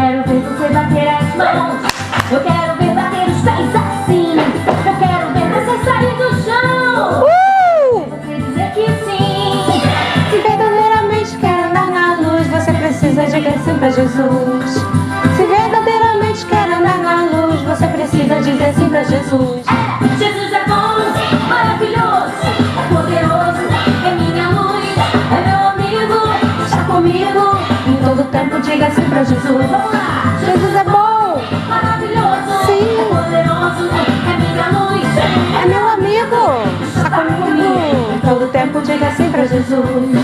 quero ver você bater as mãos. Eu quero ver bater os pés assim. Eu quero ver você sair do chão. Você dizer que sim. Se verdadeiramente quer andar na luz, você precisa dizer sim pra Jesus. Se verdadeiramente quer andar na luz, você precisa dizer sim pra Jesus. Jesus é bom, maravilhoso, é poderoso, é minha luz, é meu amigo, está comigo. Em todo tempo diga sim pra Jesus. Vamos lá! Jesus é bom, Maravilhoso, sim, é poderoso, é minha luz, é meu amigo, está comigo. Em todo tempo diga sim pra Jesus.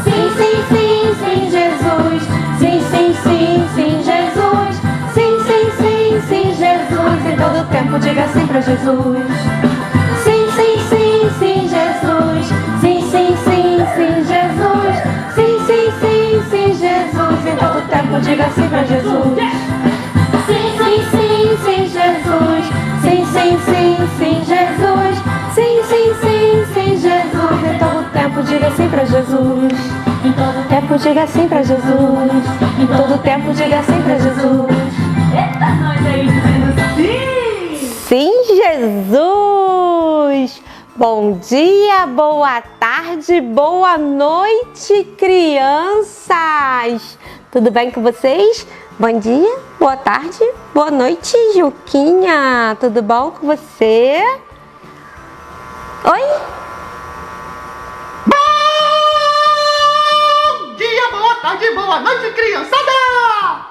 Sim, sim, sim, sim, Jesus. Sim, sim, sim, sim, Jesus. Sim, sim, sim, sim, Jesus. Em todo tempo diga sim pra Jesus. Sim, sim, sim, sim, Jesus. Sim, sim, sim, sim, Jesus. Sim, sim, sim, sim, Jesus. Em todo tempo diga sim pra Jesus. Sim, sim, sim, sim, Jesus. Sim, sim, sim, sim, Jesus. Sim, sim, sim, sim, Jesus. Em todo tempo diga sim pra Jesus. em todo Tempo diga sim pra Jesus. Em todo tempo diga sim pra Jesus. Eita, nós aí dizendo sim! Sim, Jesus! Bom dia, boa tarde, boa noite, crianças! Tudo bem com vocês? Bom dia, boa tarde, boa noite, Juquinha! Tudo bom com você? Oi? Bom dia, boa tarde, boa noite, criançada!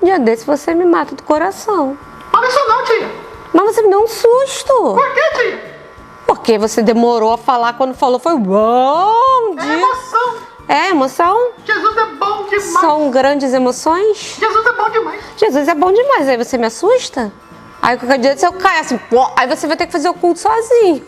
Um dia desse você me mata do coração. Fala isso não, tia. Mas você me deu um susto. Por que, tia? Porque você demorou a falar, quando falou foi bom É dia. emoção. É emoção? Jesus é bom demais. São grandes emoções? Jesus é bom demais. Jesus é bom demais, aí você me assusta? Aí qualquer dia se eu cair assim, pô, aí você vai ter que fazer o culto sozinho.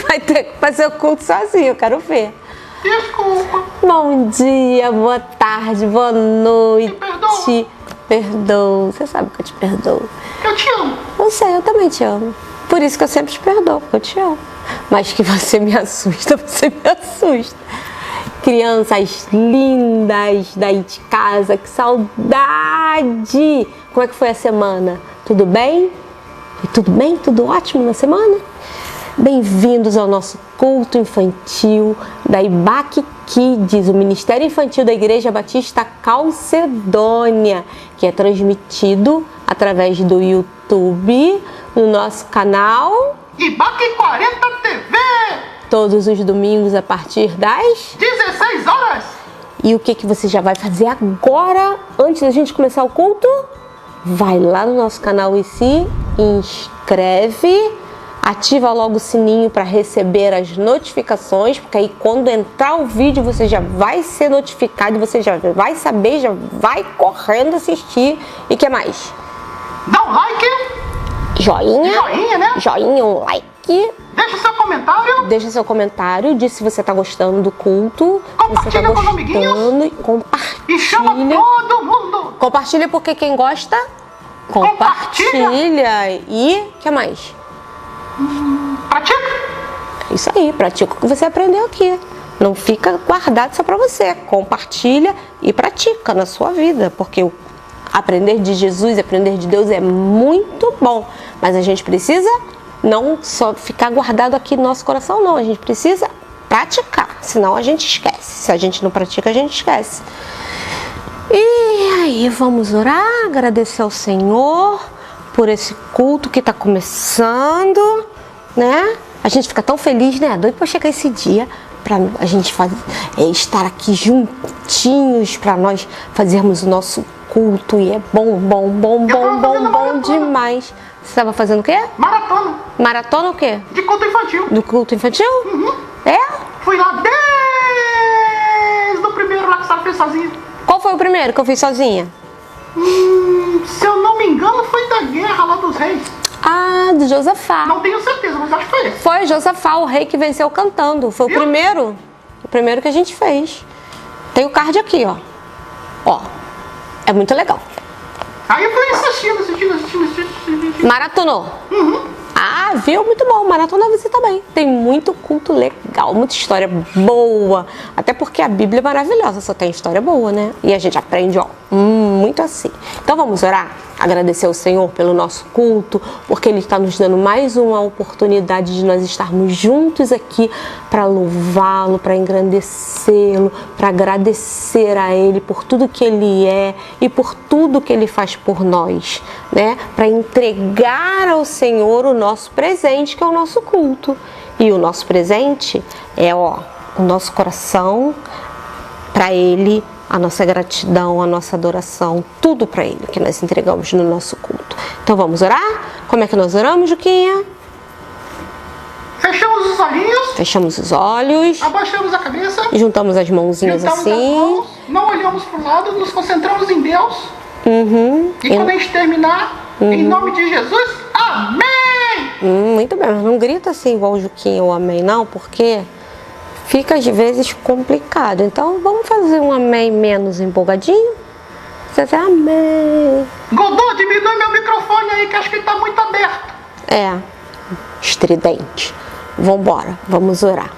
Vai ter que fazer o culto sozinho, eu quero ver. Desculpa. Bom dia, boa tarde, boa noite. Me perdoa. Perdoo, você sabe que eu te perdoo. Eu te amo. Eu sei, eu também te amo. Por isso que eu sempre te perdoo, porque eu te amo. Mas que você me assusta, você me assusta. Crianças lindas daí de casa, que saudade! Como é que foi a semana? Tudo bem? Foi tudo bem? Tudo ótimo na semana? Bem-vindos ao nosso culto infantil da IBAC Kids, o Ministério Infantil da Igreja Batista Calcedônia, que é transmitido através do YouTube, no nosso canal, IBAC 40 TV. todos os domingos a partir das... 16 horas. E o que você já vai fazer agora, antes da gente começar o culto? Vai lá no nosso canal e se inscreve, ativa logo o sininho para receber as notificações, porque aí quando entrar o vídeo você já vai ser notificado, você já vai saber, já vai correndo assistir. E o que mais? Dá um like. Joinha. Joinha, né? Joinha, um like. Deixa seu comentário. Deixa seu comentário, diz se você tá gostando do culto. Compartilha se você tá com os amiguinhos. gostando, compartilha. E chama todo mundo. Compartilha porque quem gosta, compartilha. E o que mais? Pratica. Isso aí, pratica o que você aprendeu aqui. Não fica guardado só pra você. Compartilha e pratica na sua vida, porque o aprender de Jesus, aprender de Deus é muito bom. Mas a gente precisa não só ficar guardado aqui no nosso coração, não. A gente precisa praticar, senão a gente esquece. Se a gente não pratica, a gente esquece. E aí, vamos orar, agradecer ao Senhor por esse culto que está começando, né? A gente fica tão feliz, né? Doido para chegar esse dia, para a gente estar aqui juntinhos, para nós fazermos o nosso culto. E é bom demais. Você estava fazendo o quê? Maratona. Maratona o quê? De culto infantil. Do culto infantil? Uhum. É? Fui lá desde o primeiro lá que você fez sozinha. Qual foi o primeiro que eu fiz sozinha? Se eu não me engano, foi da Guerra lá dos Reis. Ah, do Josafá. Não tenho certeza, mas acho que foi esse. Foi Josafá, o rei que venceu cantando. Foi o Viu? primeiro. O primeiro que a gente fez. Tem o card aqui, ó. Ó. É muito legal. Aí eu fui assistindo. Maratonou. Uhum. Ah, viu? Muito bom. Maratona você também. Tem muito culto legal, muita história boa. Até porque a Bíblia é maravilhosa, só tem história boa, né? E a gente aprende, ó, muito assim. Então vamos orar? Agradecer ao Senhor pelo nosso culto, porque Ele está nos dando mais uma oportunidade de nós estarmos juntos aqui para louvá-lo, para engrandecê-lo, para agradecer a Ele por tudo que Ele é e por tudo que Ele faz por nós, né? Para entregar ao Senhor o nosso presente, que é o nosso culto. E o nosso presente é, ó, o nosso coração para Ele, a nossa gratidão, a nossa adoração, tudo para Ele que nós entregamos no nosso culto. Então vamos orar? Como é que nós oramos, Juquinha? Fechamos os olhinhos. Fechamos os olhos. Abaixamos a cabeça. Juntamos as mãozinhas Juntamos assim. as mãos. Não olhamos para o lado. Nos concentramos em Deus. E quando a gente terminar, em nome de Jesus, amém! Muito bem, mas não grita assim igual o Juquinha ou amém, não, porque fica às vezes complicado. Então vamos fazer um amém menos empolgadinho. Você diz amém. Godô, diminui meu microfone aí que acho que está muito aberto. É, estridente. Vambora, vamos orar.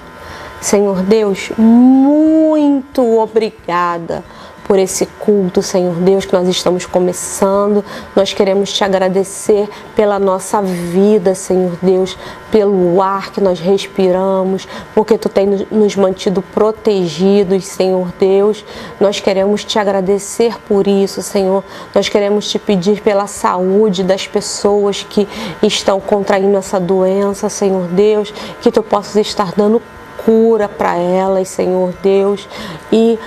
Senhor Deus, muito obrigada por esse culto, Senhor Deus, que nós estamos começando. Nós queremos te agradecer pela nossa vida, Senhor Deus, pelo ar que nós respiramos, porque Tu tem nos mantido protegidos, Senhor Deus. Nós queremos te agradecer por isso, Senhor. Nós queremos te pedir pela saúde das pessoas que estão contraindo essa doença, Senhor Deus, que Tu possas estar dando cura para elas, Senhor Deus. E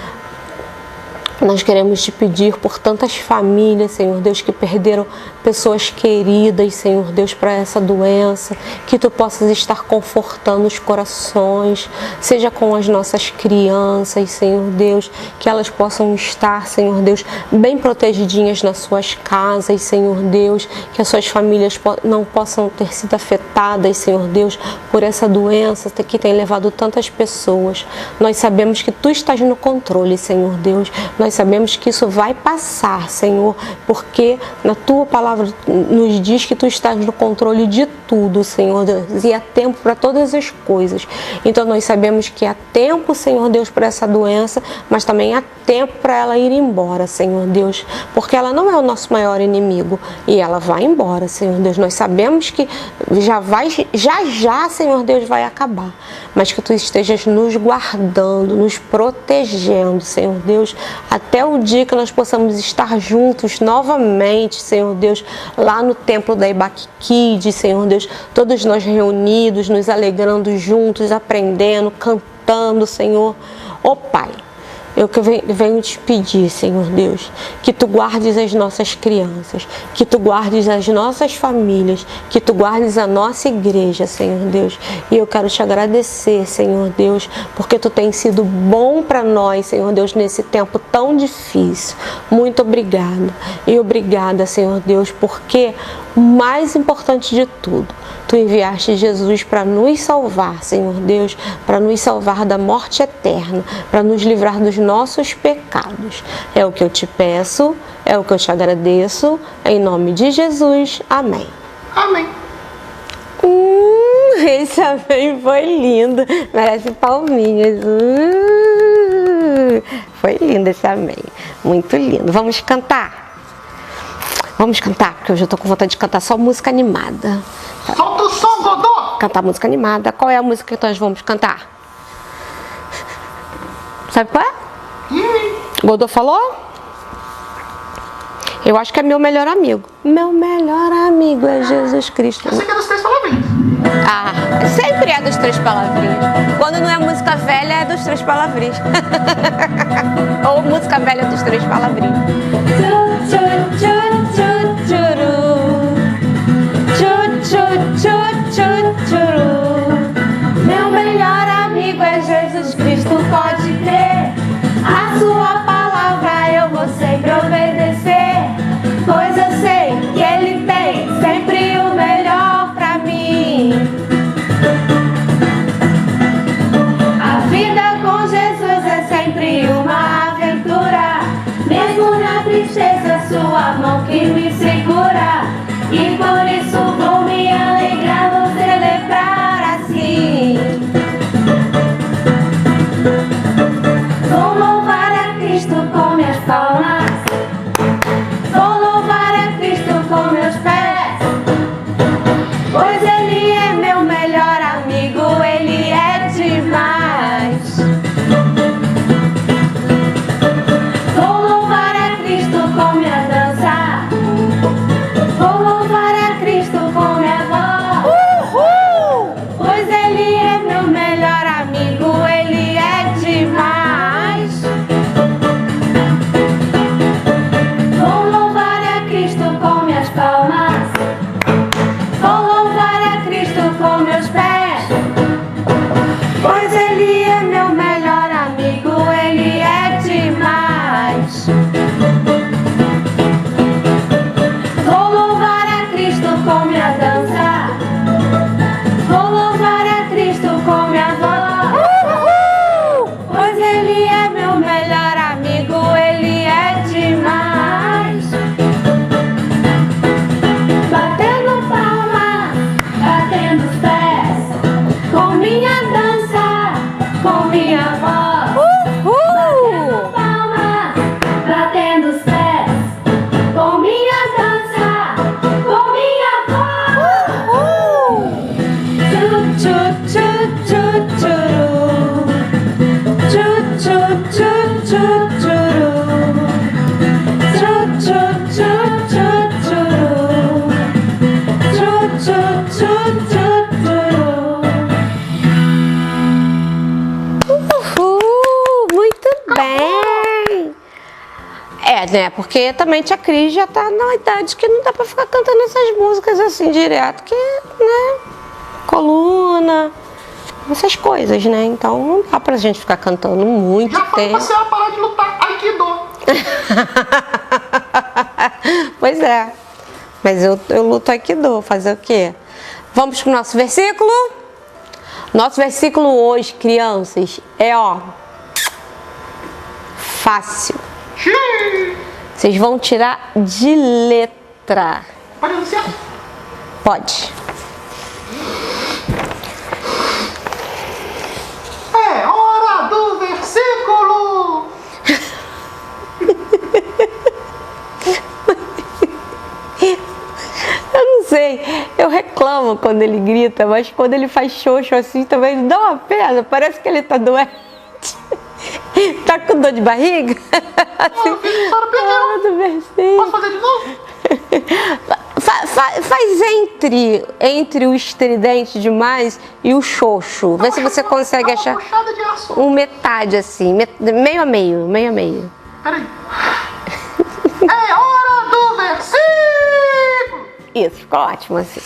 nós queremos te pedir por tantas famílias, Senhor Deus, que perderam pessoas queridas, Senhor Deus, para essa doença, que Tu possas estar confortando os corações, seja com as nossas crianças, Senhor Deus, que elas possam estar, Senhor Deus, bem protegidinhas nas suas casas, Senhor Deus, que as suas famílias não possam ter sido afetadas, Senhor Deus, por essa doença que tem levado tantas pessoas. Nós sabemos que Tu estás no controle, Senhor Deus. Nós sabemos que isso vai passar, Senhor, porque na Tua palavra nos diz que Tu estás no controle de tudo, Senhor Deus, e há tempo para todas as coisas. Então nós sabemos que há tempo, Senhor Deus, para essa doença, mas também há tempo para ela ir embora, Senhor Deus, porque ela não é o nosso maior inimigo e ela vai embora, Senhor Deus. Nós sabemos que já, Senhor Deus, vai acabar, mas que Tu estejas nos guardando, nos protegendo, Senhor Deus, até o dia que nós possamos estar juntos novamente, Senhor Deus, lá no templo da Ibaquikid, Senhor Deus, todos nós reunidos, nos alegrando juntos, aprendendo, cantando, Senhor. Ó Pai, eu que venho te pedir, Senhor Deus, que Tu guardes as nossas crianças, que Tu guardes as nossas famílias, que Tu guardes a nossa igreja, Senhor Deus. E eu quero te agradecer, Senhor Deus, porque Tu tens sido bom para nós, Senhor Deus, nesse tempo tão difícil. Muito obrigada. E obrigada, Senhor Deus, porque o mais importante de tudo, Tu enviaste Jesus para nos salvar, Senhor Deus, para nos salvar da morte eterna, para nos livrar dos nossos pecados. É o que eu te peço, é o que eu te agradeço, em nome de Jesus. Amém. Amém. Esse amém foi lindo, merece palminhas. Foi lindo esse amém, muito lindo. Vamos cantar? Vamos cantar, porque hoje eu tô com vontade de cantar só música animada. Solta o som, Godô! Cantar música animada. Qual é a música que nós vamos cantar? Sabe qual é? Godô falou? Eu acho que é Meu Melhor Amigo. Meu melhor amigo é Jesus Cristo. Eu sei que é dos 3 palavrinhos. Ah, sempre é dos 3 palavrinhos. Quando não é música velha, é dos 3 palavrinhos. Ou música velha dos 3 palavrinhos. Meu melhor amigo é Jesus Cristo, pode crer. A sua palavra eu vou sempre obedecer, pois eu sei que Ele tem sempre o melhor pra mim. A vida com Jesus é sempre uma aventura, mesmo na tristeza, sua mão que me segura. E por isso vou me alegrar. né? Porque também tia Cris já tá na idade que não dá pra ficar cantando essas músicas assim direto, que, né? Coluna, essas coisas, né? Então não dá pra gente ficar cantando muito Já falei tempo. pra senhora parar de lutar. Aikido. Pois é. Mas eu luto Aikido, fazer o quê? Vamos pro nosso versículo? Nosso versículo hoje, crianças, é fácil. Vocês vão tirar de letra. Pode anunciar? Pode. É hora do versículo. Eu não sei, eu reclamo quando ele grita, mas quando ele faz xoxo assim também me dá uma pena, parece que ele tá doente. Tá com dor de barriga? Assim, do versículo. Posso fazer de novo? Faz entre o estridente demais e o xoxo. Vê se você consegue achar Puxada de aço. metade assim, meio a meio, meio a meio. Peraí. É hora do versículo. Isso, ficou ótimo assim.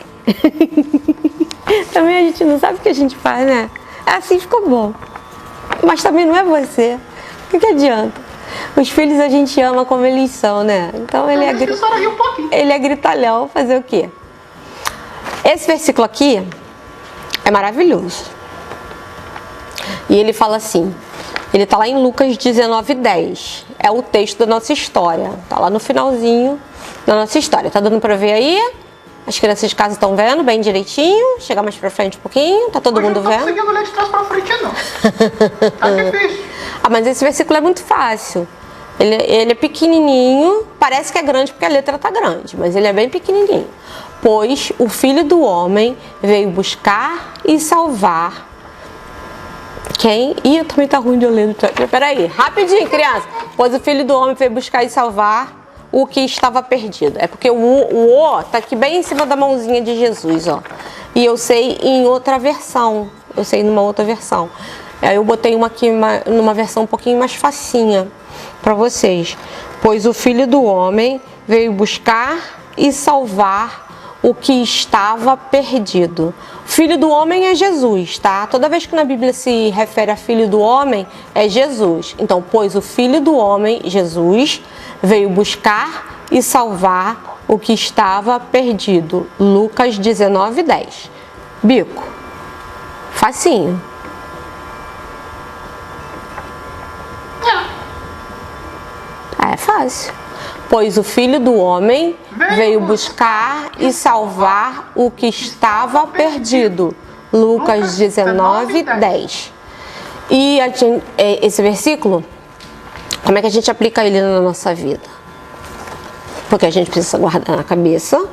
Também a gente não sabe o que a gente faz, né? Assim ficou bom. Mas também não é você. O que adianta? Os filhos a gente ama como eles são, né? Então ele é gritalhão, fazer o quê? Esse versículo aqui é maravilhoso. E ele fala assim, ele tá lá em Lucas 19:10. É o texto da nossa história. Tá lá no finalzinho da nossa história. Tá dando pra ver aí? As crianças de casa estão vendo bem direitinho. Chegar mais pra frente um pouquinho. Tá todo mundo vendo? Não tô conseguindo ler de trás pra frente, não. Tá difícil. Mas esse versículo é muito fácil. Ele é pequenininho. Parece que é grande porque a letra tá grande. Mas ele é bem pequenininho. Pois o Filho do Homem veio buscar e salvar quem... Ih, também tá ruim de eu ler. Peraí, rapidinho, criança. Pois o Filho do Homem veio buscar e salvar o que estava perdido. É porque o tá aqui bem em cima da mãozinha de Jesus, ó. E eu sei em outra versão. Eu sei numa outra versão. Aí eu botei uma aqui numa versão um pouquinho mais facinha para vocês. Pois o Filho do Homem veio buscar e salvar o que estava perdido. Filho do Homem é Jesus, tá? Toda vez que na Bíblia se refere a Filho do Homem, é Jesus. Então, pois o Filho do Homem, Jesus, veio buscar e salvar o que estava perdido. Lucas 19:10. Bico. Facinho. É fácil. Pois o Filho do Homem veio buscar e salvar o que estava perdido. Lucas 19:10. E esse versículo, como é que a gente aplica ele na nossa vida? Porque a gente precisa guardar na cabeça,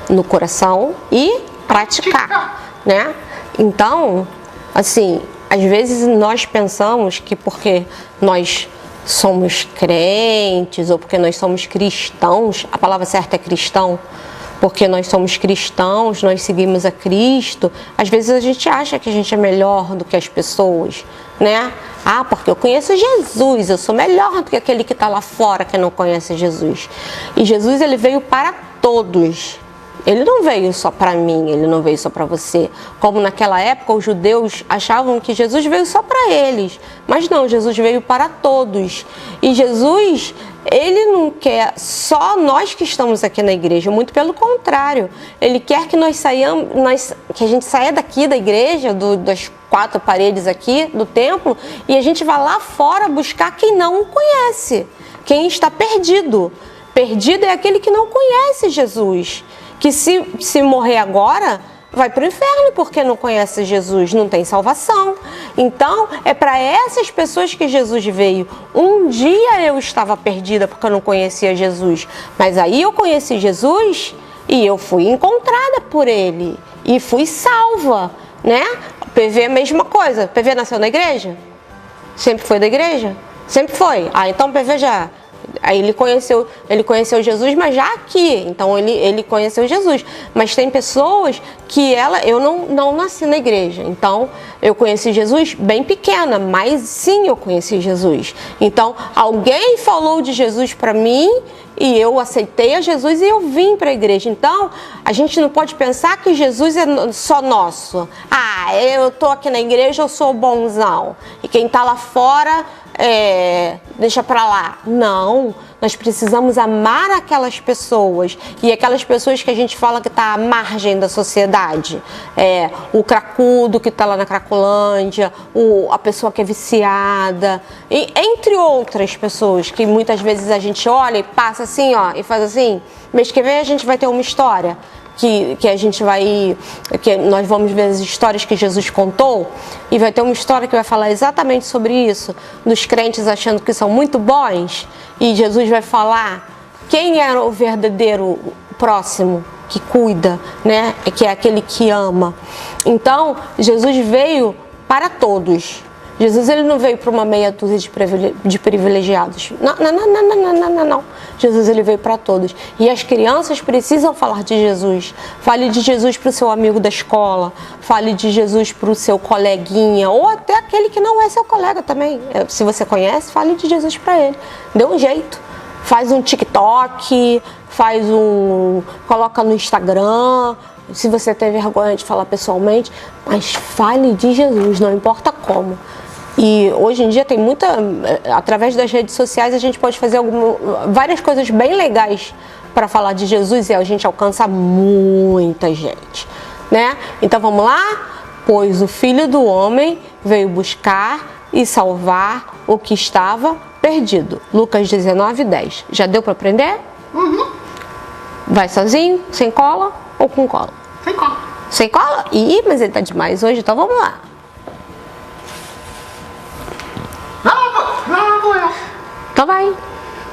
no coração e praticar, né? Então, assim, às vezes nós pensamos que porque nós somos crentes ou porque nós somos cristãos, a palavra certa é cristão, porque nós somos cristãos, nós seguimos a Cristo, às vezes a gente acha que a gente é melhor do que as pessoas, né? Ah, porque eu conheço Jesus, eu sou melhor do que aquele que está lá fora que não conhece Jesus. E Jesus, ele veio para todos. Ele não veio só para mim, ele não veio só para você. Como naquela época os judeus achavam que Jesus veio só para eles. Mas não, Jesus veio para todos. E Jesus, ele não quer só nós que estamos aqui na igreja, muito pelo contrário. Ele quer que que a gente saia daqui da igreja, das quatro paredes aqui do templo, e a gente vá lá fora buscar quem não o conhece, quem está perdido. Perdido é aquele que não conhece Jesus. Que se morrer agora, vai para o inferno porque não conhece Jesus, não tem salvação. Então, é para essas pessoas que Jesus veio. Um dia eu estava perdida porque eu não conhecia Jesus, mas aí eu conheci Jesus e eu fui encontrada por Ele e fui salva, né? PV é a mesma coisa. PV nasceu na igreja? Sempre foi da igreja? Sempre foi. Ah, então PV já Aí ele conheceu Jesus, mas já aqui. Então ele conheceu Jesus. Mas tem pessoas que eu não nasci na igreja. Então eu conheci Jesus bem pequena, mas sim eu conheci Jesus. Então alguém falou de Jesus para mim e eu aceitei a Jesus e eu vim para a igreja. Então a gente não pode pensar que Jesus é só nosso. Ah, eu tô aqui na igreja, eu sou bonzão. E quem tá lá fora, deixa pra lá. Não, nós precisamos amar aquelas pessoas. E aquelas pessoas que a gente fala que tá à margem da sociedade. O cracudo que tá lá na Cracolândia, a pessoa que é viciada, entre outras pessoas que muitas vezes a gente olha e passa assim, ó, e faz assim. Mês que vem a gente vai ter uma história que nós vamos ver as histórias que Jesus contou, e vai ter uma história que vai falar exatamente sobre isso, dos crentes achando que são muito bons, e Jesus vai falar quem era o verdadeiro próximo que cuida, né? Que é aquele que ama. Então Jesus veio para todos. Jesus ele não veio para uma meia dúzia de privilegiados. Não. Jesus ele veio para todos. E as crianças precisam falar de Jesus. Fale de Jesus para o seu amigo da escola. Fale de Jesus para o seu coleguinha. Ou até aquele que não é seu colega também. Se você conhece, fale de Jesus para ele. Dê um jeito. Faz um TikTok. Coloca no Instagram. Se você tem vergonha de falar pessoalmente. Mas fale de Jesus, não importa como. E hoje em dia tem através das redes sociais a gente pode fazer várias coisas bem legais para falar de Jesus e a gente alcança muita gente, né? Então vamos lá? Pois o Filho do Homem veio buscar e salvar o que estava perdido. Lucas 19:10. Já deu para aprender? Uhum. Vai sozinho, sem cola ou com cola? Sem cola. Sem cola? Ih, mas ele tá demais hoje, então vamos lá. Então vai.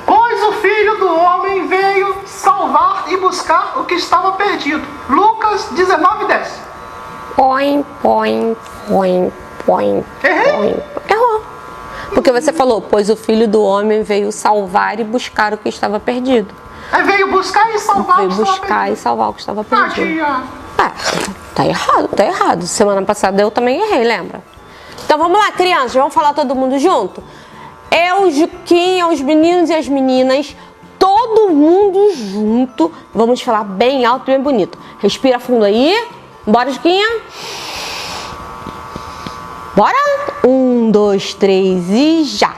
Pois o Filho do Homem veio salvar e buscar o que estava perdido. Lucas 19:10. Põe. Errei? Errou. Porque você falou, pois o Filho do Homem veio salvar e buscar o que estava perdido. Veio buscar e salvar o que estava perdido. Veio buscar e salvar o que estava perdido. Tá errado. Semana passada eu também errei, lembra? Então vamos lá, crianças, vamos falar todo mundo junto? Eu, Juquinha, os meninos e as meninas, todo mundo junto. Vamos falar bem alto e bem bonito. Respira fundo aí. Bora, Juquinha. Bora? 1, 2, 3 e já.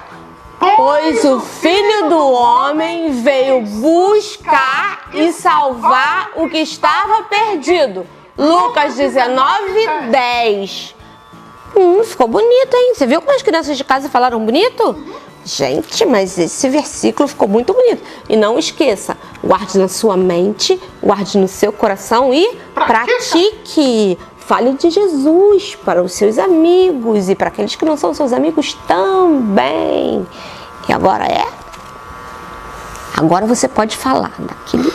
Pois o Filho do Homem veio buscar e salvar o que estava perdido. Lucas 19:10. Ficou bonito, hein? Você viu como as crianças de casa falaram bonito? Gente, mas esse versículo ficou muito bonito. E não esqueça, guarde na sua mente, guarde no seu coração e pratique. Fale de Jesus para os seus amigos e para aqueles que não são seus amigos também. E agora Agora você pode falar daquele...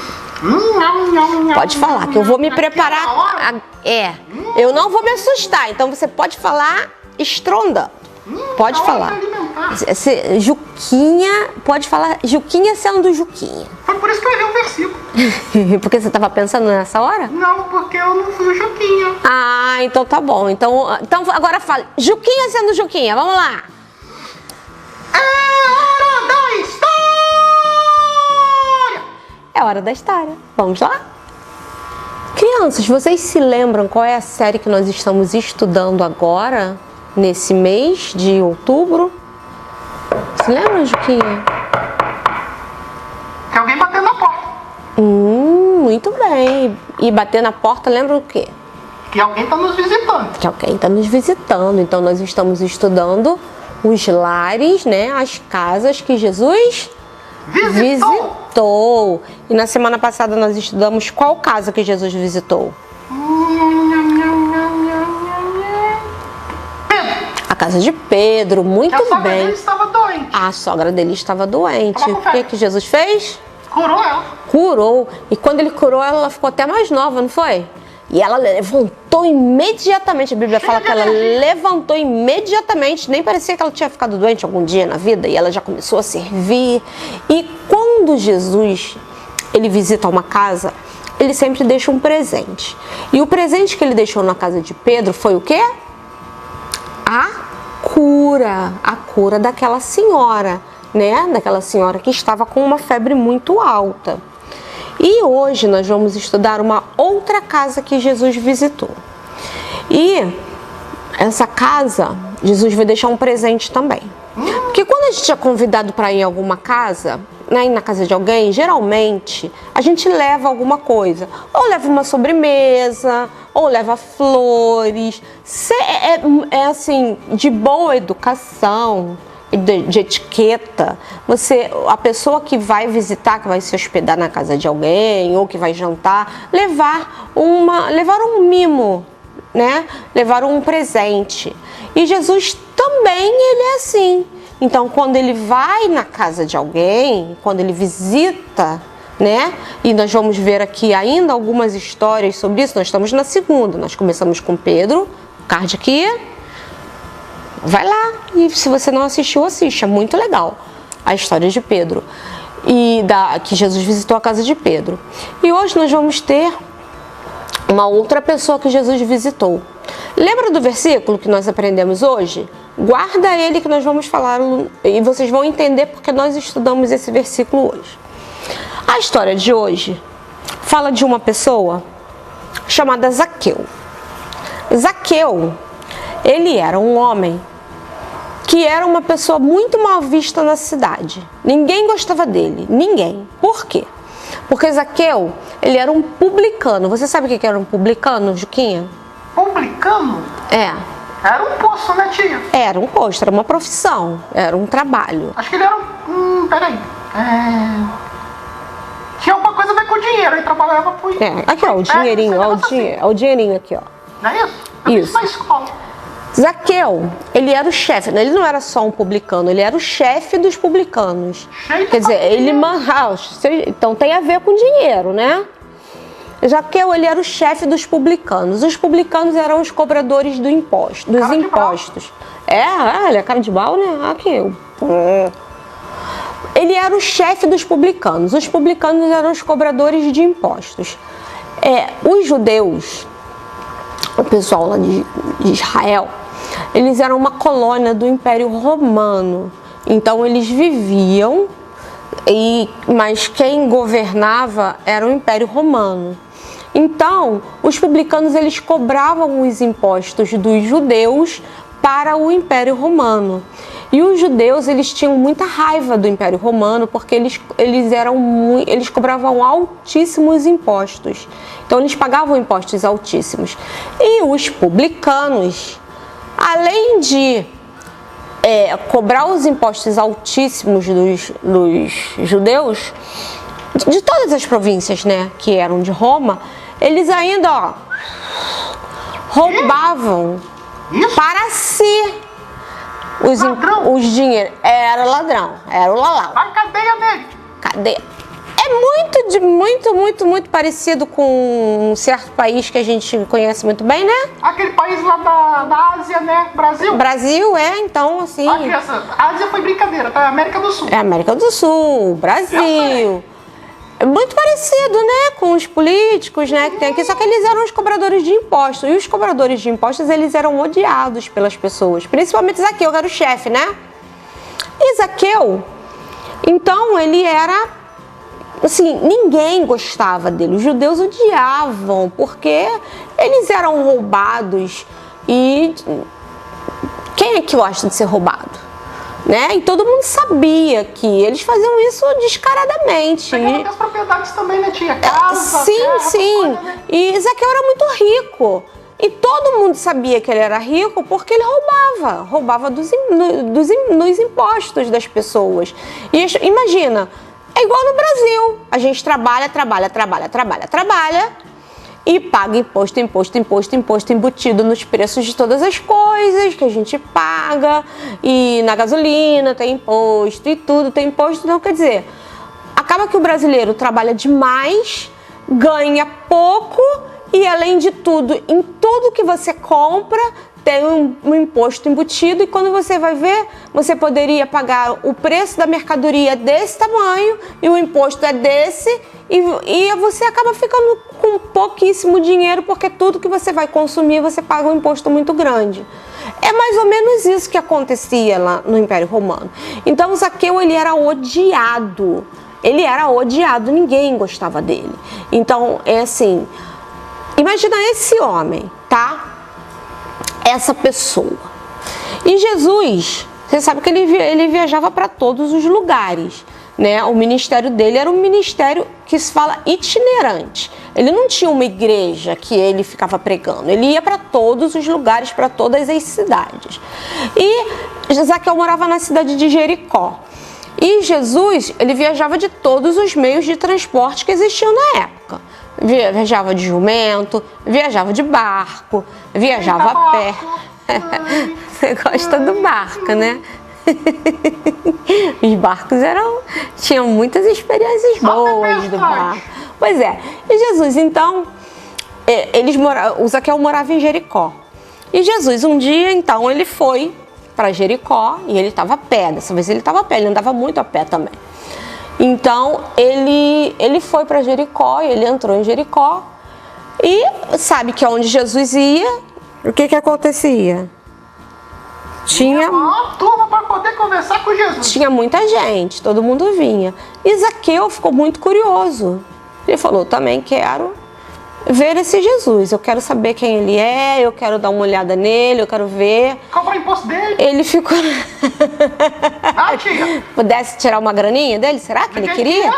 Pode falar, que eu vou me preparar. Eu não vou me assustar, então você pode falar estronda. Pode falar. Juquinha, pode falar Juquinha sendo Juquinha. Foi por isso que eu errei o versículo. Porque você estava pensando nessa hora? Não, porque eu não fui o Juquinha. Ah, então tá bom. Então agora fala Juquinha sendo Juquinha, vamos lá. É hora da história. Vamos lá? Crianças, vocês se lembram qual é a série que nós estamos estudando agora, nesse mês de outubro? Se lembra, Juquinha? Tem alguém batendo na porta. Muito bem. E bater na porta lembra o quê? Que alguém está nos visitando. Que alguém está nos visitando. Então nós estamos estudando os lares, né? As casas que Jesus visitou. E na semana passada nós estudamos qual casa que Jesus visitou? A casa de Pedro, muito bem. A sogra dele estava doente. A sogra dele estava doente. O que Jesus fez? Curou ela. Curou. E quando ele curou ela, ela ficou até mais nova, não foi? E ela levantou imediatamente. A Bíblia fala que ela levantou imediatamente. Nem parecia que ela tinha ficado doente algum dia na vida. E ela já começou a servir. E quando Jesus ele visita uma casa, ele sempre deixa um presente. E o presente que ele deixou na casa de Pedro foi o quê? A cura daquela senhora, né? Daquela senhora que estava com uma febre muito alta. E hoje nós vamos estudar uma outra casa que Jesus visitou. E essa casa, Jesus vai deixar um presente também. Porque quando a gente é convidado para ir em alguma casa, né, ir na casa de alguém, geralmente a gente leva alguma coisa. Ou leva uma sobremesa, ou leva flores. É assim, de boa educação, de etiqueta, a pessoa que vai visitar, que vai se hospedar na casa de alguém ou que vai jantar, levar um mimo, né? Levar um presente. E Jesus também ele é assim. Então, quando ele vai na casa de alguém, quando ele visita, né? E nós vamos ver aqui ainda algumas histórias sobre isso. Nós estamos na segunda. Nós começamos com Pedro, card aqui. Vai lá, e se você não assistiu, assiste, é muito legal a história de Pedro e que Jesus visitou a casa de Pedro. E hoje nós vamos ter uma outra pessoa que Jesus visitou. Lembra do versículo que nós aprendemos hoje? Guarda ele que nós vamos falar e vocês vão entender porque nós estudamos esse versículo hoje. A história de hoje fala de uma pessoa chamada Zaqueu. Zaqueu, ele era um homem que era uma pessoa muito mal vista na cidade. Ninguém gostava dele, ninguém. Por quê? Porque Zaqueu, ele era um publicano. Você sabe o que era um publicano, Juquinha? Publicano? É. Era um posto, né, tia? Era um posto, era uma profissão, era um trabalho. Acho que ele era peraí. Tinha alguma coisa a ver com dinheiro, ele trabalhava com... Aqui, ó, o dinheirinho, ó, o dinheirinho aqui, ó. Não é isso? Eu Isso. fiz na escola. Zaqueu, ele era o chefe, ele não era só um publicano, ele era o chefe dos publicanos. Quer dizer, ele então tem a ver com dinheiro, né? Zaqueu, ele era o chefe dos publicanos. Os publicanos eram os cobradores dos impostos. Olha, cara de mal, né? Aqui. Ele era o chefe dos publicanos. Os publicanos eram os cobradores de impostos. Os judeus, o pessoal lá de Israel, eles eram uma colônia do Império Romano. Então eles viviam, mas quem governava era o Império Romano. Então os publicanos eles cobravam os impostos dos judeus para o Império Romano. E os judeus eles tinham muita raiva do Império Romano porque eles cobravam altíssimos impostos. Então eles pagavam impostos altíssimos. E os publicanos, além de cobrar os impostos altíssimos dos judeus, de todas as províncias, né, que eram de Roma, eles ainda roubavam para si os dinheiros. Era ladrão, era o lalau. Vai cadeia nele. Cadeia. Muito parecido com um certo país que a gente conhece muito bem, né? Aquele país lá da Ásia, né? Brasil? Brasil, então, assim... A Ásia foi brincadeira, tá? América do Sul. É América do Sul, Brasil. É muito parecido, né? Com os políticos, né? Que tem aqui, só que eles eram os cobradores de impostos. E os cobradores de impostos, eles eram odiados pelas pessoas. Principalmente Zaqueu, que era o chefe, né? E Zaqueu, então, ele era... Assim, ninguém gostava dele, os judeus odiavam, porque eles eram roubados e quem é que gosta de ser roubado? Né? E todo mundo sabia que eles faziam isso descaradamente. Pegavam as propriedades também, né? Tinha casa, sim. Coisa, né? E Zaqueu era muito rico. E todo mundo sabia que ele era rico porque ele roubava nos impostos das pessoas. E imagina... É igual no Brasil, a gente trabalha e paga imposto embutido nos preços de todas as coisas que a gente paga, e na gasolina tem imposto e tudo tem imposto, então quer dizer, acaba que o brasileiro trabalha demais, ganha pouco e além de tudo, em tudo que você compra tem um imposto embutido, e quando você vai ver, você poderia pagar o preço da mercadoria desse tamanho e o imposto é desse, e você acaba ficando com pouquíssimo dinheiro, porque tudo que você vai consumir você paga um imposto muito grande. É mais ou menos isso que acontecia lá no Império Romano. Então Zaqueu, ele era odiado. Ele era odiado, ninguém gostava dele. Então, é assim, imagina esse homem, tá? Essa pessoa. E Jesus, você sabe que ele viajava para todos os lugares, né? O ministério dele era um ministério que se fala itinerante. Ele não tinha uma igreja que ele ficava pregando. Ele ia para todos os lugares, para todas as cidades. E Zaqueu morava na cidade de Jericó. E Jesus, ele viajava de todos os meios de transporte que existiam na época. Viajava de jumento, viajava de barco, viajava a pé. Você gosta do barco, né? Os barcos tinham muitas experiências boas do barco. Pois é. E Jesus, então, o Zaqueu morava em Jericó. E Jesus, um dia, então, ele foi para Jericó e ele estava a pé. Dessa vez ele estava a pé, ele andava muito a pé também. Então, ele foi para Jericó, ele entrou em Jericó e sabe que onde Jesus ia, o que acontecia? Tinha uma turma para poder conversar com Jesus. Tinha muita gente, todo mundo vinha. E Zaqueu ficou muito curioso. Ele falou, também quero ver esse Jesus, eu quero saber quem ele é, eu quero dar uma olhada nele, eu quero ver. Cobrar o imposto dele. Ele ficou... tia. Pudesse tirar uma graninha dele, será que ele queria?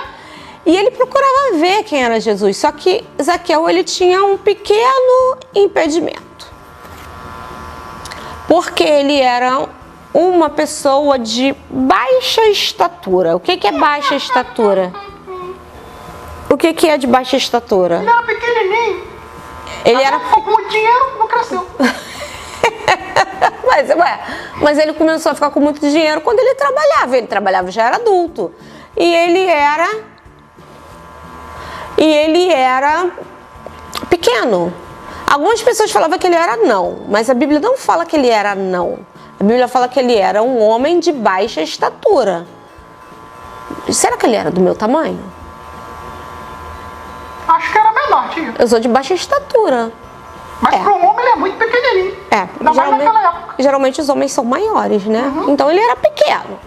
E ele procurava ver quem era Jesus, só que Zaqueu, ele tinha um pequeno impedimento. Porque ele era uma pessoa de baixa estatura. O que é baixa estatura? O que é de baixa estatura? Ele era pequenininho. Ele era... Com muito dinheiro, não cresceu. Mas ele começou a ficar com muito dinheiro quando ele trabalhava. Ele trabalhava, já era adulto. E ele era pequeno. Algumas pessoas falavam que ele era anão, mas a Bíblia não fala que ele era anão. A Bíblia fala que ele era um homem de baixa estatura. Será que ele era do meu tamanho? Acho que era menor, tia. Eu sou de baixa estatura. Mas para um homem ele é muito pequenininho. Ainda mais naquela época. Geralmente os homens são maiores, né? Então ele era pequeno.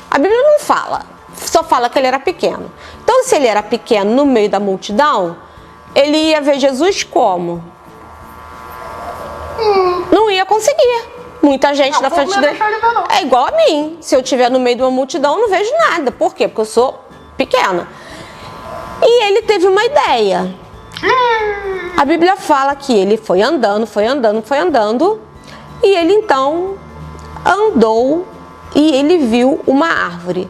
A Bíblia não fala, só fala que ele era pequeno. Então se ele era pequeno no meio da multidão, ele ia ver Jesus como? Não ia conseguir. Muita gente na frente dele. É igual a mim. Se eu estiver no meio de uma multidão, eu não vejo nada. Por quê? Porque eu sou pequena. E ele teve uma ideia. A Bíblia fala que ele foi andando, e ele então andou e ele viu uma árvore.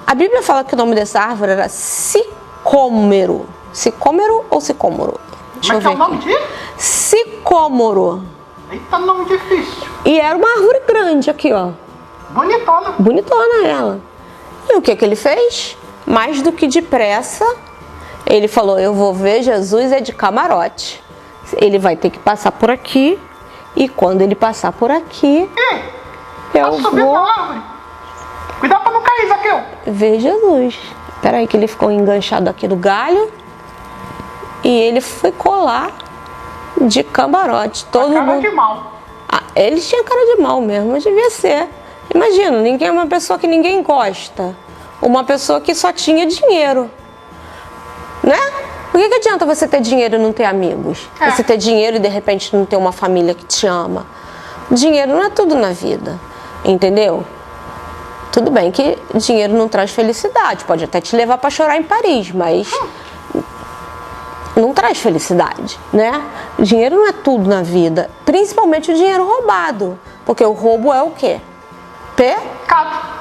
A Bíblia fala que o nome dessa árvore era sicômoro. Sicômoro ou sicômoro? Deixa eu ver. Como é que é o nome disso? Sicômoro. Eita, nome difícil. E era uma árvore grande aqui, ó. Bonitona. Bonitona ela. E o que ele fez? Mais do que depressa, ele falou, eu vou ver Jesus de camarote. Ele vai ter que passar por aqui. E quando ele passar por aqui, eu vou cuidado pra não cair, Zaqueu. Ver Jesus. Espera aí que ele ficou enganchado aqui no galho. E ele ficou lá de camarote. Todo cara mundo... de mal. Ele tinha cara de mal mesmo, mas devia ser. Imagina, ninguém é uma pessoa que ninguém gosta. Uma pessoa que só tinha dinheiro. Né? Por que adianta você ter dinheiro e não ter amigos? Você ter dinheiro e de repente não ter uma família que te ama? Dinheiro não é tudo na vida, entendeu? Tudo bem que dinheiro não traz felicidade, pode até te levar para chorar em Paris, mas não traz felicidade, né? Dinheiro não é tudo na vida, principalmente o dinheiro roubado, porque o roubo é o quê? Pecado.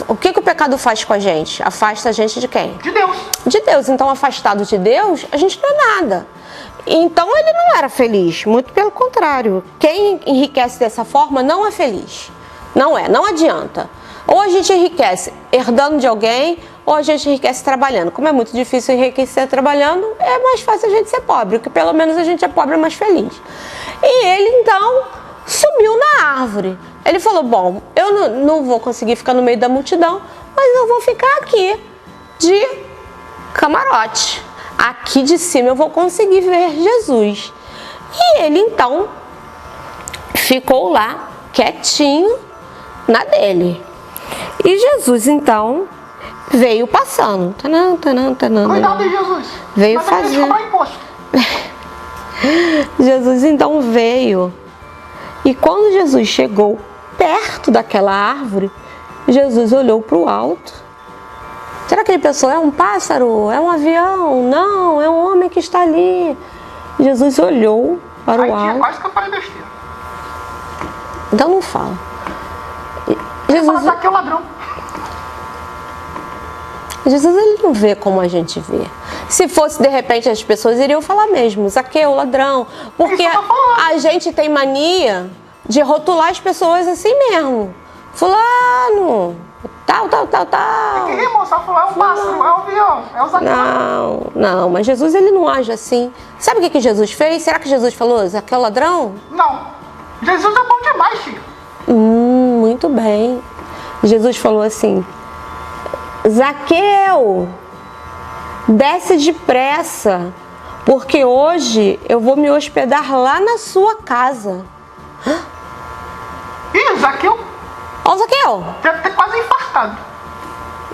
O que o pecado faz com a gente? Afasta a gente de quem? De Deus. De Deus. Então, afastado de Deus, a gente não é nada. Então, ele não era feliz. Muito pelo contrário. Quem enriquece dessa forma não é feliz. Não adianta. Ou a gente enriquece herdando de alguém, ou a gente enriquece trabalhando. Como é muito difícil enriquecer trabalhando, é mais fácil a gente ser pobre, porque pelo menos a gente é pobre mais feliz. E ele então subiu na árvore. Ele falou, bom, eu não vou conseguir ficar no meio da multidão, mas eu vou ficar aqui de camarote. Aqui de cima eu vou conseguir ver Jesus. E ele então ficou lá quietinho na dele. E Jesus então veio passando. Cuidado de Jesus. Veio mas fazer. Cobrar imposto. Jesus então veio. E quando Jesus chegou perto daquela árvore, Jesus olhou para o alto. Será que ele pensou, é um pássaro? É um avião? Não, é um homem que está ali. Jesus olhou para o alto. Quase que eu falei besteira. Então não fala. Jesus aqui é o ladrão. Jesus ele não vê como a gente vê. Se fosse de repente as pessoas iriam falar mesmo, Zaqueu, o ladrão. Porque a gente tem mania de rotular as pessoas assim mesmo. Fulano, tal. Que rimou, só falou, é um pássaro, é um avião, é o Zaqueu. Não, mas Jesus ele não age assim. Sabe o que Jesus fez? Será que Jesus falou, Zaqueu, ladrão? Não. Jesus é bom demais, tia. Muito bem. Jesus falou assim, Zaqueu, desce depressa, porque hoje eu vou me hospedar lá na sua casa. Ih, Zaqueu? Ó, Zaqueu. Deve ter quase infartado.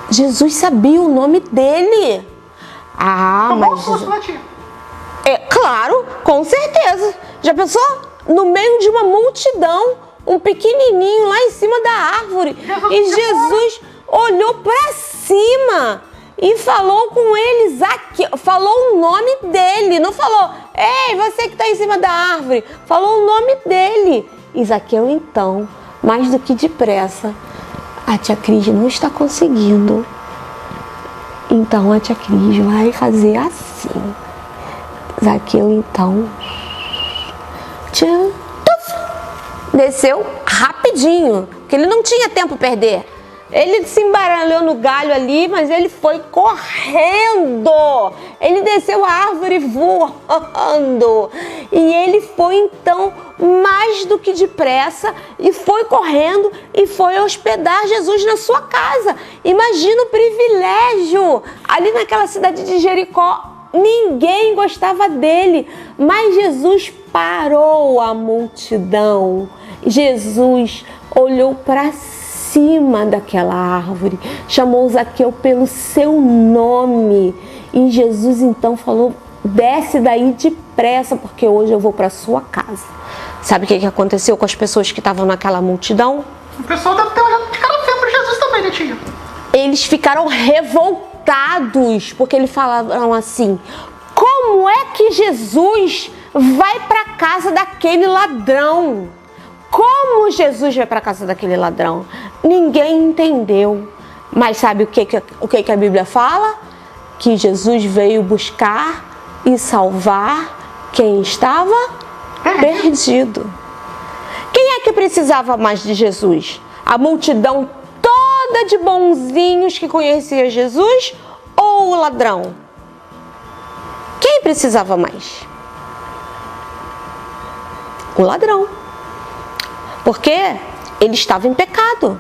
Jesus sabia o nome dele. Tomou um susto, né, tia? Claro, com certeza. Já pensou? No meio de uma multidão, um pequenininho lá em cima da árvore. Jesus olhou para cima e falou com ele, Zaqueu, falou o nome dele, não falou, ei, você que está em cima da árvore, falou o nome dele. E Zaqueu então, mais do que depressa, a tia Cris não está conseguindo, então a tia Cris vai fazer assim. Zaqueu então desceu rapidinho, porque ele não tinha tempo a perder. Ele se embaralhou no galho ali, mas ele foi correndo. Ele desceu a árvore voando. E ele foi então mais do que depressa e foi correndo e foi hospedar Jesus na sua casa. Imagina o privilégio. Ali naquela cidade de Jericó, ninguém gostava dele, mas Jesus parou a multidão. Jesus olhou para cima daquela árvore, chamou Zaqueu pelo seu nome e Jesus então falou, desce daí depressa porque hoje eu vou para sua casa. Sabe o que aconteceu com as pessoas que estavam naquela multidão? O pessoal deve ter olhado de cara feia para Jesus também, né, tia? Eles ficaram revoltados porque eles falaram assim, como é que Jesus vai para a casa daquele ladrão? Como Jesus vai para a casa daquele ladrão? Ninguém entendeu. Mas sabe o que a Bíblia fala? Que Jesus veio buscar e salvar quem estava perdido. Quem é que precisava mais de Jesus? A multidão toda de bonzinhos que conhecia Jesus ou o ladrão? Quem precisava mais? O ladrão. Porque ele estava em pecado.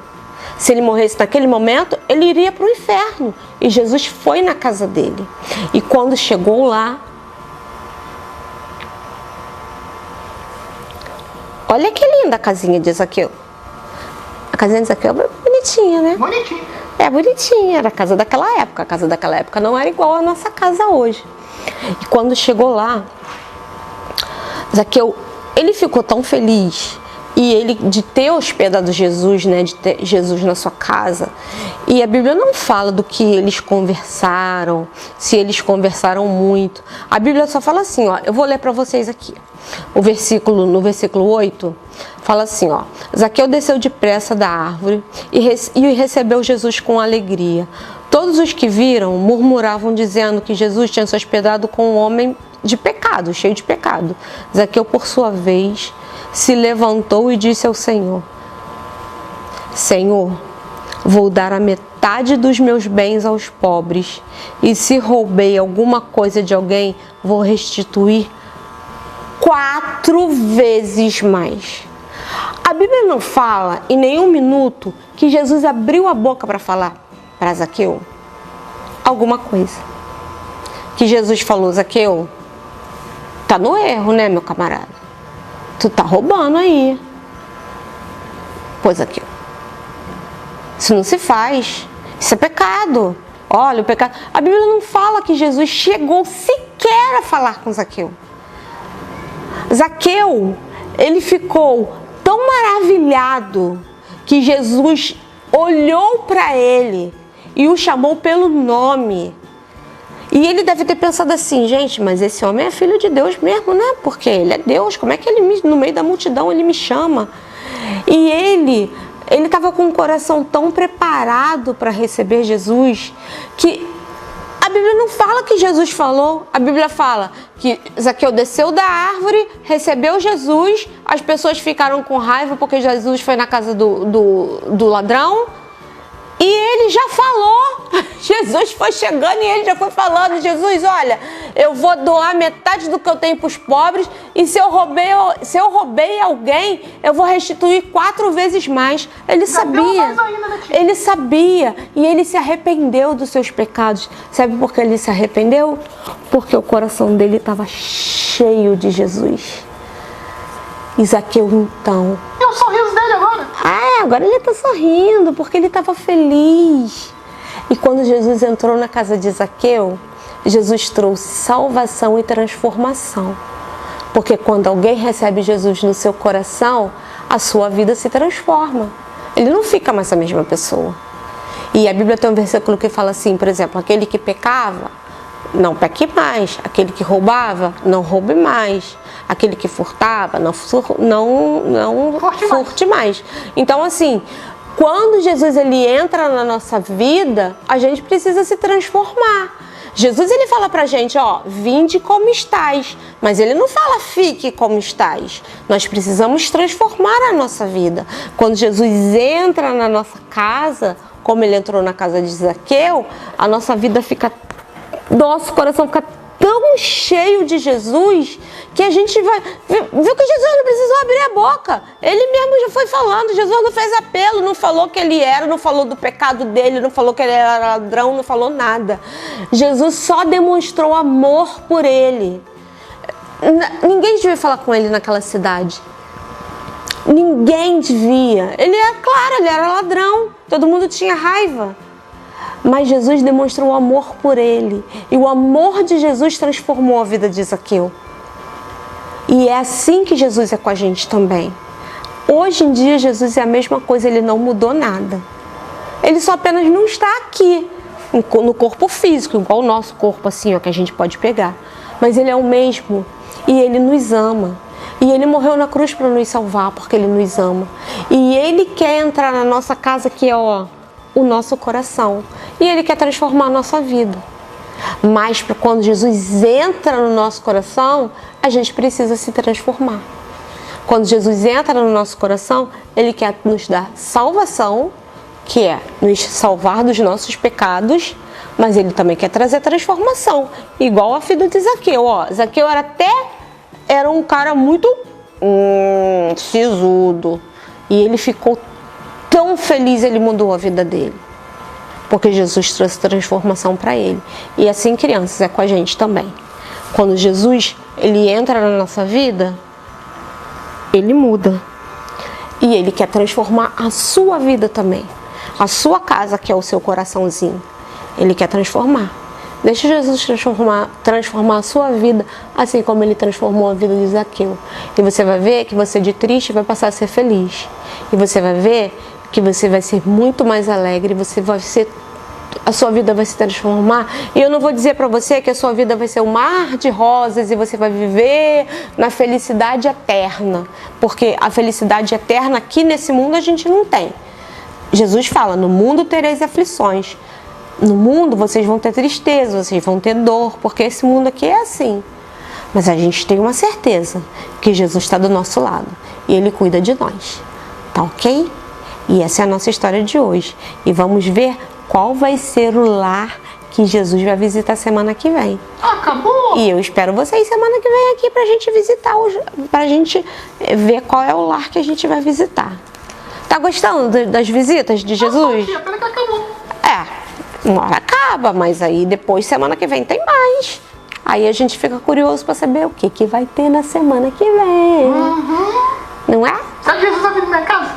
Se ele morresse naquele momento, ele iria para o inferno. E Jesus foi na casa dele. E quando chegou lá, olha que linda a casinha de Zaqueu. A casinha de Zaqueu é bonitinha, né? Bonitinha. É bonitinha, era a casa daquela época. A casa daquela época não era igual à nossa casa hoje. E quando chegou lá, Zaqueu, ele ficou tão feliz. E ele de ter hospedado Jesus, né, de ter Jesus na sua casa. E a Bíblia não fala do que eles conversaram, se eles conversaram muito. A Bíblia só fala assim, ó, eu vou ler para vocês aqui. No versículo 8, fala assim, ó, Zaqueu desceu depressa da árvore e recebeu Jesus com alegria. Todos os que viram murmuravam dizendo que Jesus tinha se hospedado com um homem de pecado, cheio de pecado. Zaqueu, por sua vez, se levantou e disse ao Senhor, Senhor, vou dar a metade dos meus bens aos pobres, e se roubei alguma coisa de alguém, vou restituir 4 vezes mais. A Bíblia não fala em nenhum minuto que Jesus abriu a boca para falar para Zaqueu alguma coisa. Que Jesus falou: Zaqueu, tá no erro, né, meu camarada? Tu tá roubando aí. Pois, Zaqueu, isso não se faz. Isso é pecado. Olha, o pecado. A Bíblia não fala que Jesus chegou sequer a falar com Zaqueu. Zaqueu, ele ficou tão maravilhado que Jesus olhou para ele e o chamou pelo nome. E ele deve ter pensado assim: gente, mas esse homem é filho de Deus mesmo, né? Porque ele é Deus, como é que ele no meio da multidão ele me chama? E ele estava com o coração tão preparado para receber Jesus que a Bíblia não fala que Jesus falou. A Bíblia fala que Zaqueu desceu da árvore, recebeu Jesus, as pessoas ficaram com raiva porque Jesus foi na casa do ladrão. E ele já falou, Jesus foi chegando e ele já foi falando: Jesus, olha, eu vou doar metade do que eu tenho para os pobres, e se eu roubei alguém, eu vou restituir 4 vezes mais. Ele sabia, ele sabia, e ele se arrependeu dos seus pecados. Sabe por que ele se arrependeu? Porque o coração dele estava cheio de Jesus. E Zaqueu, então... E o sorriso dele agora? Agora ele está sorrindo, porque ele estava feliz. E quando Jesus entrou na casa de Zaqueu, Jesus trouxe salvação e transformação. Porque quando alguém recebe Jesus no seu coração, a sua vida se transforma. Ele não fica mais a mesma pessoa. E a Bíblia tem um versículo que fala assim, por exemplo: aquele que pecava, não peque mais. Aquele que roubava, não roube mais. Aquele que furtava, não furte mais. Então, assim, quando Jesus ele entra na nossa vida, a gente precisa se transformar. Jesus ele fala pra gente: ó, vinde como estais. Mas ele não fala fique como estais. Nós precisamos transformar a nossa vida. Quando Jesus entra na nossa casa, como ele entrou na casa de Zaqueu, a nossa vida fica... nosso coração fica tão cheio de Jesus que a gente vai... Viu que Jesus não precisou abrir a boca. Ele mesmo já foi falando. Jesus não fez apelo, não falou que ele era, não falou do pecado dele, não falou que ele era ladrão, não falou nada. Jesus só demonstrou amor por ele. Ninguém devia falar com ele naquela cidade. Ninguém devia. Ele era ladrão. Todo mundo tinha raiva. Mas Jesus demonstrou amor por ele. E o amor de Jesus transformou a vida de Zaqueu. E é assim que Jesus é com a gente também. Hoje em dia, Jesus é a mesma coisa, ele não mudou nada. Ele só apenas não está aqui, no corpo físico, igual o nosso corpo, assim, ó, que a gente pode pegar. Mas ele é o mesmo. E ele nos ama. E ele morreu na cruz para nos salvar, porque ele nos ama. E ele quer entrar na nossa casa, que é, ó, o nosso coração. E ele quer transformar a nossa vida. Mas quando Jesus entra no nosso coração, a gente precisa se transformar. Quando Jesus entra no nosso coração, ele quer nos dar salvação, que é nos salvar dos nossos pecados, mas ele também quer trazer transformação, igual a filha de Zaqueu. Ó, Zaqueu era um cara muito sisudo, e ele ficou tão feliz, ele mudou a vida dele, porque Jesus trouxe transformação para ele. E assim, crianças, é com a gente também. Quando Jesus ele entra na nossa vida, ele muda. E ele quer transformar a sua vida também. A sua casa, que é o seu coraçãozinho. Ele quer transformar. Deixa Jesus transformar a sua vida, assim como ele transformou a vida de Zaqueu. E você vai ver que você de triste vai passar a ser feliz. E você vai ver que você vai ser muito mais alegre, a sua vida vai se transformar. E eu não vou dizer para você que a sua vida vai ser um mar de rosas e você vai viver na felicidade eterna, porque a felicidade eterna aqui nesse mundo a gente não tem. Jesus fala: no mundo tereis aflições. No mundo vocês vão ter tristeza, vocês vão ter dor, porque esse mundo aqui é assim. Mas a gente tem uma certeza, que Jesus está do nosso lado e ele cuida de nós. Tá ok? E essa é a nossa história de hoje. E vamos ver qual vai ser o lar que Jesus vai visitar semana que vem. Acabou? E eu espero vocês semana que vem aqui pra gente visitar, pra gente ver qual é o lar que a gente vai visitar. Tá gostando das visitas de Jesus? Tia, pena que acabou. Uma hora acaba, mas aí depois, semana que vem, tem mais. Aí a gente fica curioso pra saber o que vai ter na semana que vem. Não é? Sabe Jesus vai vir na minha casa?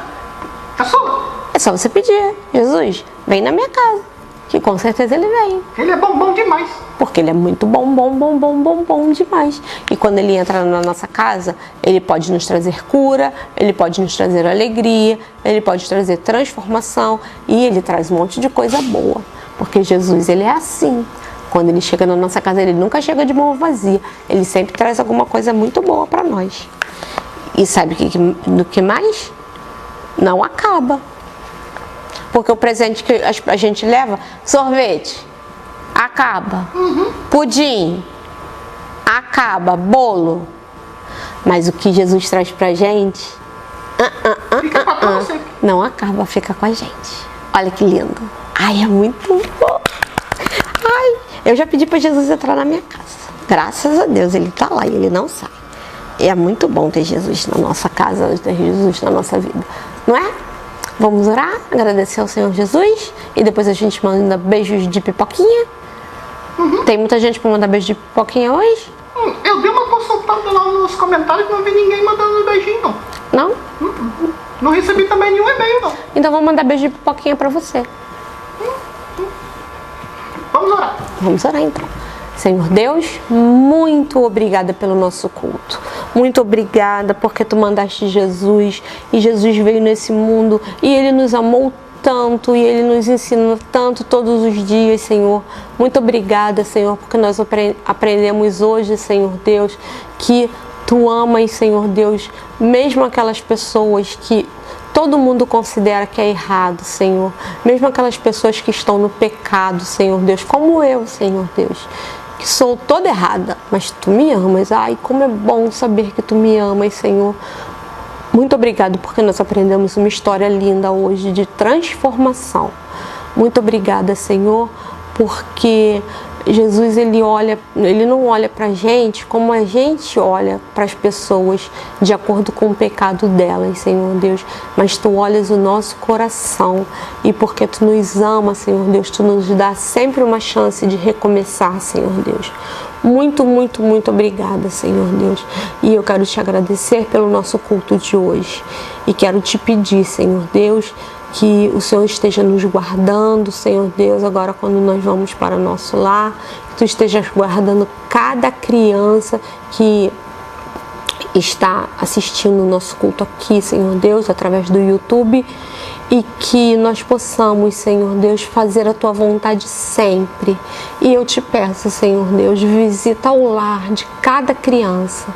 É sua? É só você pedir. Jesus, vem na minha casa. Que com certeza ele vem. Ele é bom demais. Porque ele é muito bom demais. E quando ele entra na nossa casa, ele pode nos trazer cura, ele pode nos trazer alegria, ele pode trazer transformação e ele traz um monte de coisa boa. Porque Jesus, ele é assim. Quando ele chega na nossa casa, ele nunca chega de mão vazia. Ele sempre traz alguma coisa muito boa para nós. E sabe do que mais? Não acaba. Porque o presente que a gente leva, sorvete, acaba. Pudim, acaba. Bolo. Mas o que Jesus traz pra gente, Fica pra você. não acaba, fica com a gente. Olha que lindo. Ai, é muito bom. Ai, eu já pedi pra Jesus entrar na minha casa. Graças a Deus, ele tá lá e ele não sai. E é muito bom ter Jesus na nossa casa, ter Jesus na nossa vida. Não é? Vamos orar, agradecer ao Senhor Jesus e depois a gente manda beijos de pipoquinha. Tem muita gente para mandar beijo de pipoquinha hoje? Eu dei uma consultada lá nos comentários e não vi ninguém mandando beijinho, não. Não? Não recebi também nenhum e-mail, não. Então vou mandar beijo de pipoquinha para você. Vamos orar. Vamos orar então. Senhor Deus, muito obrigada pelo nosso culto. Muito obrigada porque tu mandaste Jesus e Jesus veio nesse mundo e ele nos amou tanto e ele nos ensina tanto todos os dias, Senhor. Muito obrigada, Senhor, porque nós aprendemos hoje, Senhor Deus, que tu amas, Senhor Deus, mesmo aquelas pessoas que todo mundo considera que é errado, Senhor. Mesmo aquelas pessoas que estão no pecado, Senhor Deus, como eu, Senhor Deus, que sou toda errada, mas tu me amas. Ai, como é bom saber que tu me amas, Senhor. Muito obrigado porque nós aprendemos uma história linda hoje de transformação. Muito obrigada, Senhor, porque Jesus, ele não olha pra gente como a gente olha para as pessoas de acordo com o pecado delas, Senhor Deus, mas tu olhas o nosso coração e porque tu nos ama, Senhor Deus, tu nos dá sempre uma chance de recomeçar, Senhor Deus. Muito, muito, muito obrigada, Senhor Deus. E eu quero te agradecer pelo nosso culto de hoje e quero te pedir, Senhor Deus, que o Senhor esteja nos guardando, Senhor Deus, agora quando nós vamos para o nosso lar, que tu estejas guardando cada criança que está assistindo o nosso culto aqui, Senhor Deus, através do YouTube, e que nós possamos, Senhor Deus, fazer a tua vontade sempre. E eu te peço, Senhor Deus, visita o lar de cada criança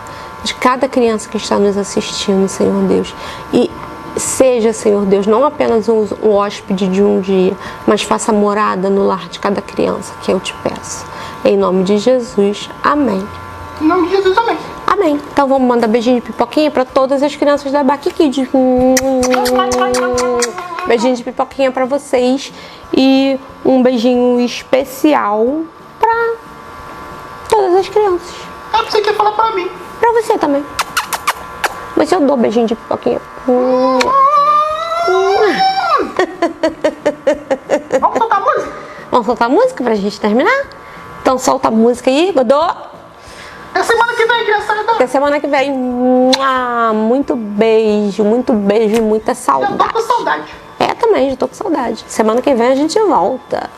que está nos assistindo, Senhor Deus, e seja, Senhor Deus, não apenas um hóspede de um dia, mas faça morada no lar de cada criança, que eu te peço. Em nome de Jesus, amém. Em nome de Jesus, amém. Amém. Então vamos mandar beijinho de pipoquinha para todas as crianças da Baqui Kids. Beijinho de pipoquinha para vocês e um beijinho especial para todas as crianças. Você quer falar pra mim? Para você também. Mas eu dou beijinho de pipoquinha. Vamos soltar a música? Vamos soltar a música pra gente terminar? Então solta a música aí, Godô. É semana que vem, criançada. Até semana que vem. Muito beijo e muita Eu saudade. tô com saudade. Também, já tô com saudade. Semana que vem a gente volta.